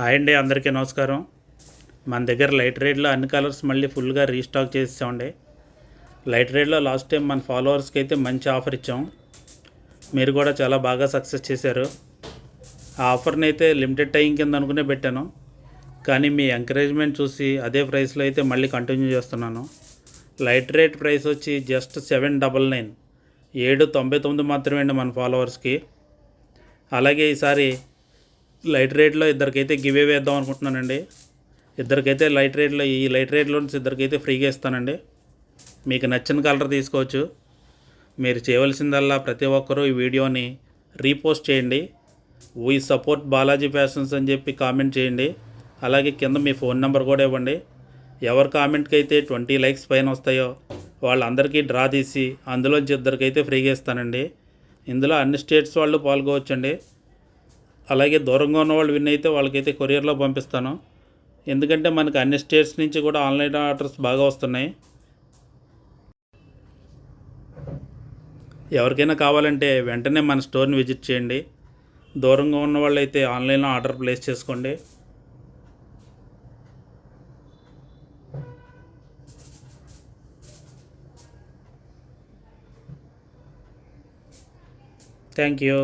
Hi అండి, అందరికీ నమస్కారం. మన దగ్గర లైట్ రేట్లో అన్ని కలర్స్ మళ్ళీ ఫుల్గా రీస్టాక్ చేసామండి. లైట్ రేట్లో లాస్ట్ టైం మన ఫాలోవర్స్కి అయితే మంచి ఆఫర్ ఇచ్చాం. మీరు కూడా చాలా బాగా సక్సెస్ చేశారు. ఆ ఆఫర్ని అయితే లిమిటెడ్ టైం కింద అనుకునే పెట్టాను, కానీ మీ ఎంకరేజ్మెంట్ చూసి అదే ప్రైస్లో అయితే మళ్ళీ కంటిన్యూ చేస్తున్నాను. లైట్ రేట్ ప్రైస్ వచ్చి జస్ట్ 799, 799 మాత్రమే అండి మన ఫాలోవర్స్కి. అలాగే ఈసారి లైట్ రేట్లో ఇద్దరికైతే గివ్ అవే వేద్దాం అనుకుంటున్నానండి. ఇద్దరికైతే ఈ లైట్ రేట్లో నుంచి ఇద్దరికైతే ఫ్రీగా ఇస్తానండి. మీకు నచ్చిన కలర్ తీసుకోవచ్చు. మీరు చేయవలసిందల్లా ప్రతి ఒక్కరూ ఈ వీడియోని రీపోస్ట్ చేయండి. వీ సపోర్ట్ బాలాజీ ఫ్యాషన్స్ అని చెప్పి కామెంట్ చేయండి. అలాగే కింద మీ ఫోన్ నెంబర్ కూడా ఇవ్వండి. ఎవరి కామెంట్కి అయితే 20 లైక్స్ పైన వస్తాయో వాళ్ళందరికీ డ్రా తీసి అందులోంచి ఇద్దరికైతే ఫ్రీగా ఇస్తానండి. ఇందులో అన్ని స్టేట్స్ వాళ్ళు పాల్గొవచ్చండి. అలాగే దూరంగా ఉన్న వాళ్ళు విన్ అయితే వాళ్ళకైతే కొరియర్లో పంపిస్తాను. ఎందుకంటే మనకు అన్ని స్టేట్స్ నుంచి కూడా ఆన్లైన్ ఆర్డర్స్ బాగా వస్తున్నాయి. ఎవరికైనా కావాలంటే వెంటనే మన స్టోర్ని విజిట్ చేయండి. దూరంగా ఉన్న వాళ్ళు అయితే ఆన్లైన్లో ఆర్డర్ ప్లేస్ చేసుకోండి. Thank you.